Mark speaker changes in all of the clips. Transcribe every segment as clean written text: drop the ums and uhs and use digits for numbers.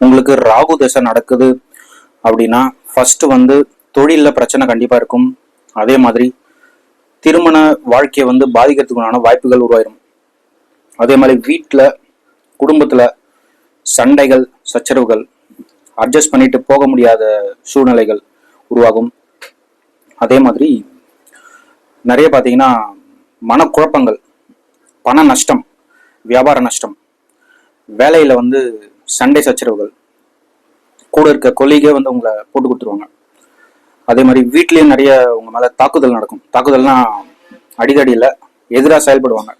Speaker 1: உங்களுக்கு ராகு தசை நடக்குது அப்படின்னா ஃபர்ஸ்ட் வந்து தொழிலில் பிரச்சனை கண்டிப்பாக இருக்கும். அதே மாதிரி திருமண வாழ்க்கையை வந்து பாதிக்கிறதுக்குண்டான வாய்ப்புகள் உருவாயிரும். அதே மாதிரி வீட்டில் குடும்பத்தில் சண்டைகள் சச்சரவுகள் அட்ஜஸ்ட் பண்ணிட்டு போக முடியாத சூழ்நிலைகள் உருவாகும். அதே மாதிரி நிறைய பார்த்தீங்கன்னா மனக்குழப்பங்கள், பண நஷ்டம், வியாபார நஷ்டம், வேலையில் வந்து சண்டை சச்சரவுகள், கூட இருக்க கொலீகே வந்து உங்களை போட்டு கொடுத்துருவாங்க. அதே மாதிரி வீட்லேயும் நிறைய உங்க மேலே தாக்குதல் நடக்கும். தாக்குதல்னா அடிதடியில் எதிராக செயல்படுவாங்க,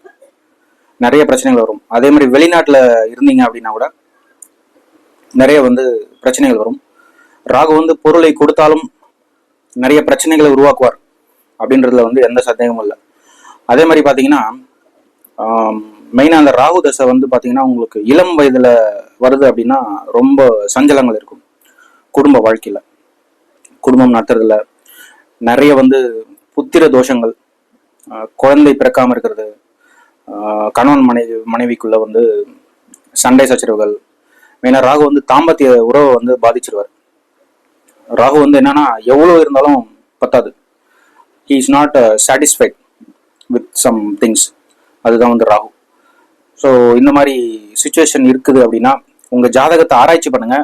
Speaker 1: நிறைய பிரச்சனைகள் வரும். அதே மாதிரி வெளிநாட்டில் இருந்தீங்க அப்படின்னா கூட நிறைய வந்து பிரச்சனைகள் வரும். ராகு வந்து பொருளை கொடுத்தாலும் நிறைய பிரச்சனைகளை உருவாக்குவார் அப்படின்றதுல வந்து எந்த சந்தேகமும் இல்லை. அதே மாதிரி பார்த்தீங்கன்னா மெயினாக அந்த ராகு தசை வந்து பார்த்தீங்கன்னா உங்களுக்கு இளம் வயதில் வருது அப்படின்னா ரொம்ப சஞ்சலங்கள் இருக்கும். குடும்ப வாழ்க்கையில், குடும்பம் நடத்துறதுல நிறைய வந்து புத்திர தோஷங்கள், குழந்தை பிறக்காமல் இருக்கிறது, கணவன் மனைவிக்குள்ள வந்து சண்டை சச்சரவுகள். மெயினாக ராகு வந்து தாம்பத்திய உறவை வந்து பாதிச்சிருவார். ராகு வந்து என்னன்னா எவ்வளோ இருந்தாலும் பத்தாது. He is not satisfied with some things. அதுதான் வந்து ராகு. ஸோ இந்த மாதிரி சுச்சுவேஷன் இருக்குது அப்படின்னா உங்கள் ஜாதகத்தை ஆராய்ச்சி பண்ணுங்க.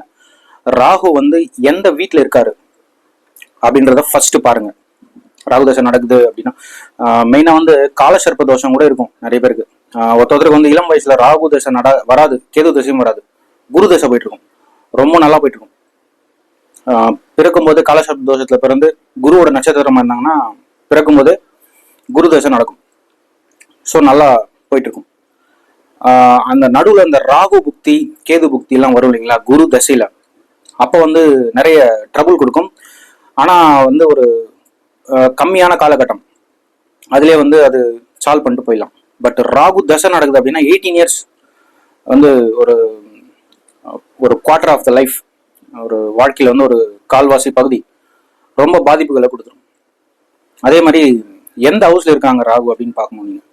Speaker 1: ராகு வந்து எந்த வீட்டில் இருக்காரு அப்படின்றத ஃபர்ஸ்ட் பாருங்க. ராகு தசை நடக்குது அப்படின்னா மெயினாக வந்து காலசர்ப்ப தோஷம் கூட இருக்கும் நிறைய பேருக்கு. ஒருத்தருக்கு வந்து இளம் வயசுல ராகு தசை வராது, கேது தசையும் வராது, குரு தசை போயிட்டு இருக்கும், ரொம்ப நல்லா போயிட்டு இருக்கும். பிறக்கும்போது காலசர்ப்ப தோஷத்துல பிறந்து குருவோட நட்சத்திரமா இருந்தாங்கன்னா பிறக்கும்போது குரு தசை நடக்கும். ஸோ நல்லா போயிட்டு இருக்கும். அந்த நடுவில் இந்த ராகு புக்தி கேது புக்தி எல்லாம் வரும் இல்லைங்களா குரு தசையில, அப்போ வந்து நிறைய ட்ரபுள் கொடுக்கும். ஆனால் வந்து ஒரு கம்மியான காலகட்டம், அதுலேயே வந்து அது சால்வ் பண்ணிட்டு போயிடலாம். பட் ராகு தசை நடக்குது அப்படின்னா 18 இயர்ஸ் வந்து ஒரு ஒரு குவார்டர் ஆஃப் த லைஃப், ஒரு வாழ்க்கையில் வந்து ஒரு கால்வாசி பகுதி ரொம்ப பாதிப்புகளை கொடுத்துரும். அதே மாதிரி எந்த ஹவுஸ்ல இருக்காங்க ராகு அப்படின்னு பார்க்கணும். நீங்கள்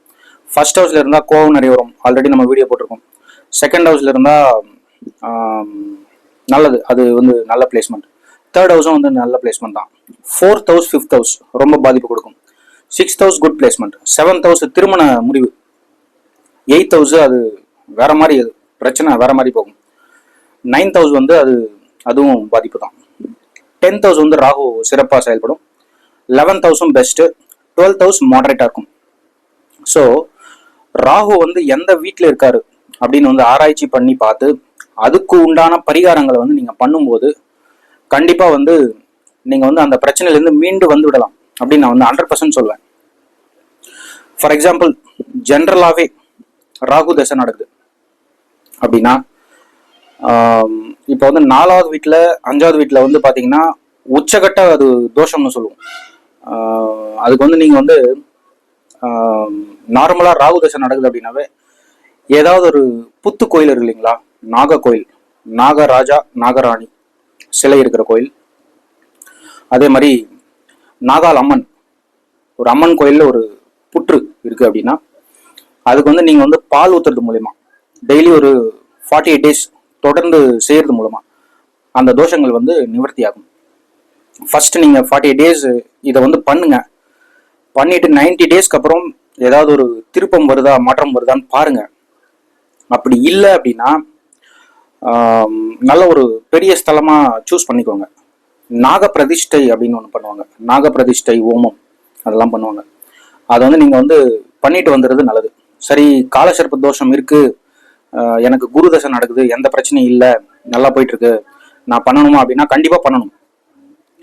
Speaker 1: ஃபர்ஸ்ட் ஹவுஸ்ல இருந்தால் கோவம் நிறைய வரும், ஆல்ரெடி நம்ம வீடியோ போட்டிருக்கோம். செகண்ட் ஹவுஸ்ல இருந்தால் நல்லது, அது வந்து நல்ல பிளேஸ்மெண்ட். தேர்ட் ஹவுஸும் வந்து நல்ல பிளேஸ்மெண்ட் தான். ஃபோர்த் ஹவுஸ் ஃபிஃப்த் ஹவுஸ் ரொம்ப பாதிப்பு கொடுக்கும். Sixth house good placement. Seventh house திருமண முடிவு. எயித் ஹவுஸ் அது வேற மாதிரி, அது பிரச்சனை வேற மாதிரி போகும். நைன்த் ஹவுஸ் வந்து அதுவும் பாதிப்பு தான். 10th ஹவுஸ் வந்து ராகு சிறப்பாக செயல்படும். 11th ஹவுஸும் best. 12th ஹவுஸ் மாடரேட்டாக இருக்கும். ஸோ ராகு வந்து எந்த வீட்டில் இருக்காரு அப்படின்னு வந்து ஆராய்ச்சி பண்ணி பார்த்து அதுக்கு உண்டான பரிகாரங்களை வந்து நீங்கள் பண்ணும்போது கண்டிப்பாக வந்து நீங்கள் வந்து அந்த பிரச்சனையிலேருந்து மீண்டு வந்து விடலாம் அப்படின்னு நான் வந்து 100% சொல்வேன். ஃபார் எக்ஸாம்பிள் ஜென்ரலாகவே ராகு தசை நடக்குது அப்படின்னா இப்போ வந்து 4வது வீட்டில் 5வது வீட்டில் வந்து பார்த்தீங்கன்னா உச்சகட்ட அது தோஷம்னு சொல்லுவோம். அதுக்கு வந்து நீங்கள் வந்து நார்மலாக ராகு தசை நடக்குது அப்படின்னாவே ஏதாவது ஒரு புத்து கோயில் இருக்கு இல்லைங்களா, நாக கோயில், நாகராஜா நாகராணி சிலை இருக்கிற கோயில். அதே மாதிரி நாகால் அம்மன், ஒரு அம்மன் கோயிலில் ஒரு புற்று இருக்கு அப்படின்னா அதுக்கு வந்து நீங்கள் வந்து பால் ஊற்றுறது மூலயமா டெய்லி ஒரு 48 days தொடர்ந்து செய்யறது மூலமா அந்த தோஷங்கள் வந்து நிவர்த்தி ஆகும். ஃபர்ஸ்ட் நீங்கள் 48 days இதை வந்து பண்ணுங்க. பண்ணிட்டு 90 daysக்கு அப்புறம் ஏதாவது ஒரு திருப்பம் வருதா மாற்றம் வருதான்னு பாருங்க. அப்படி இல்லை அப்படின்னா நல்ல ஒரு பெரிய ஸ்தலமா சூஸ் பண்ணிக்கோங்க. நாக பிரதிஷ்டை அப்படின்னு ஒன்று பண்ணுவாங்க, நாக பிரதிஷ்டை ஹோமம் அதெல்லாம் பண்ணுவாங்க. அதை வந்து நீங்கள் வந்து பண்ணிட்டு வந்துடுறது நல்லது. சரி, காலசர்ப்ப தோஷம் இருக்கு, எனக்கு குரு தசை நடக்குது, எந்த பிரச்சனையும் இல்லை, நல்லா போயிட்டு இருக்கு, நான் பண்ணணுமா அப்படின்னா கண்டிப்பாக பண்ணணும்.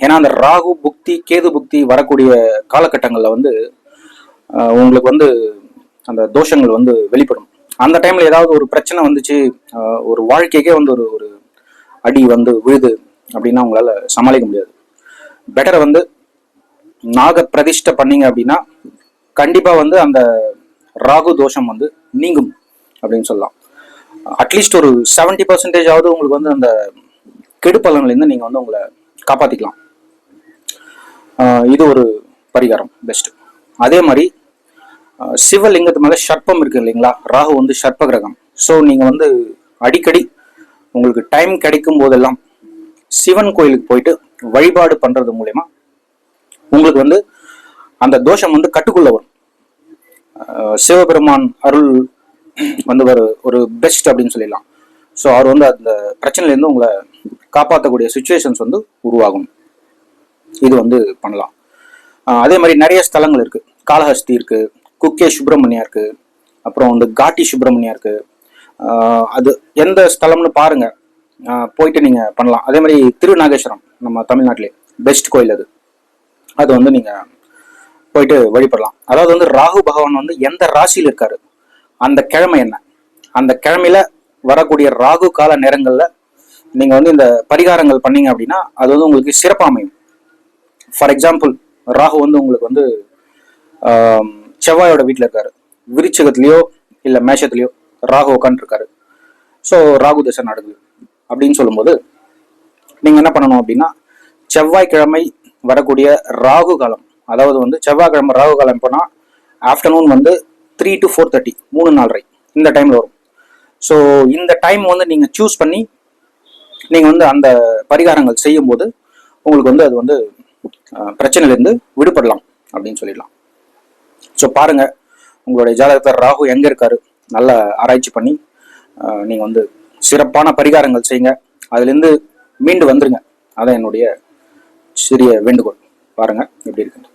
Speaker 1: ஏன்னா அந்த ராகு புக்தி கேது புக்தி வரக்கூடிய காலகட்டங்களில் வந்து உங்களுக்கு வந்து அந்த தோஷங்கள் வந்து வெளிப்படும். அந்த டைம்ல ஏதாவது ஒரு பிரச்சனை வந்துச்சு, ஒரு வாழ்க்கைக்கே வந்து ஒரு அடி வந்து விழுது அப்படின்னா உங்களால சமாளிக்க முடியாது. பெட்டரை வந்து நாக பிரதிஷ்டை பண்ணீங்க அப்படின்னா கண்டிப்பா வந்து அந்த ராகு தோஷம் வந்து நீங்கும் அப்படின்னு சொல்லலாம். அட்லீஸ்ட் ஒரு 70% உங்களுக்கு வந்து அந்த கெடுப்பலன்லேருந்து நீங்க வந்து உங்களை காப்பாத்திக்கலாம். இது ஒரு பரிகாரம் பெஸ்ட். அதே மாதிரி சிவலிங்கத்து மேல சர்ப்பம் இருக்கு இல்லைங்களா, ராகு வந்து சர்ப்ப கிரகம். ஸோ நீங்க வந்து அடிக்கடி உங்களுக்கு டைம் கிடைக்கும் போதெல்லாம் சிவன் கோயிலுக்கு போயிட்டு வழிபாடு பண்றது மூலயமா உங்களுக்கு வந்து அந்த தோஷம் வந்து கட்டுக்குள்ள வரும். சிவபெருமான் அருள் வந்து ஒரு பெஸ்ட் அப்படின்னு சொல்லிடலாம். ஸோ அவர் வந்து அந்த பிரச்சனையிலேருந்து உங்களை காப்பாற்றக்கூடிய சுச்சுவேஷன்ஸ் வந்து உருவாகும். இது வந்து பண்ணலாம். அதே மாதிரி நிறைய ஸ்தலங்கள் இருக்கு. காளஹஸ்தி இருக்கு, குக்கே சுப்பிரமணியா இருக்கு, அப்புறம் வந்து காட்டி சுப்பிரமணியா இருக்கு. அது எந்த ஸ்தலம்னு பாருங்க, போயிட்டு நீங்க பண்ணலாம். அதே மாதிரி திருநாகேஸ்வரம் நம்ம தமிழ்நாட்டிலே பெஸ்ட் கோயில் அது. அது வந்து நீங்க போயிட்டு வழிபடலாம். அதாவது வந்து ராகு பகவான் வந்து எந்த ராசியில் இருக்காரு, அந்த கிழமை என்ன, அந்த கிழமையில வரக்கூடிய ராகு கால நேரங்கள்ல நீங்க வந்து இந்த பரிகாரங்கள் பண்ணீங்க அப்படின்னா அது வந்து உங்களுக்கு சிறப்பாக அமையும். ஃபார் எக்ஸாம்பிள், ராகு வந்து உங்களுக்கு வந்து செவ்வாயோட வீட்டில் இருக்காரு, விருச்சிகத்திலேயோ இல்லை மேஷத்துலேயோ ராகு உட்காந்துருக்காரு. ஸோ ராகு திசை நடக்குது அப்படின்னு சொல்லும்போது நீங்கள் என்ன பண்ணணும் அப்படின்னா, செவ்வாய்க்கிழமை வரக்கூடிய ராகு காலம், அதாவது வந்து செவ்வாய்க்கிழமை ராகு காலம் எப்போனா ஆஃப்டர்நூன் வந்து 3 to 4:30, 3-4 இந்த டைமில் வரும். ஸோ இந்த டைம் வந்து நீங்கள் சூஸ் பண்ணி நீங்கள் வந்து அந்த பரிகாரங்கள் செய்யும்போது உங்களுக்கு வந்து அது வந்து பிரச்சனையிலேருந்து விடுபடலாம் அப்படின்னு சொல்லிடலாம். ஸோ பாருங்க, உங்களுடைய ஜாதகத்தில் ராகு எங்கே இருக்காரு நல்லா ஆராய்ச்சி பண்ணி நீங்கள் வந்து சிறப்பான பரிகாரங்கள் செய்யுங்க, அதுலேருந்து மீண்டு வந்துருங்க. அதான் என்னுடைய சிறிய வேண்டுகோள். பாருங்க எப்படி இருக்கு.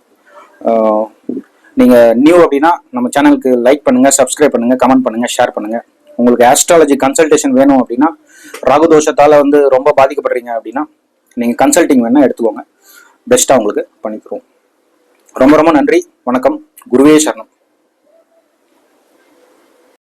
Speaker 1: நீங்கள் நியூ அப்படின்னா நம்ம சேனலுக்கு லைக் பண்ணுங்க, சப்ஸ்கிரைப் பண்ணுங்க, கமெண்ட் பண்ணுங்க, ஷேர் பண்ணுங்க. உங்களுக்கு ஆஸ்ட்ராலஜி கன்சல்டேஷன் வேணும் அப்படின்னா, ராகு தோஷத்தால் வந்து ரொம்ப பாதிக்கப்படுறீங்க அப்படின்னா நீங்கள் கன்சல்டிங் வேணால் எடுத்துக்கோங்க, பெஸ்ட்டாக உங்களுக்கு பண்ணி தருவோம். ரொம்ப ரொம்ப நன்றி. வணக்கம். குருவே சரணம்.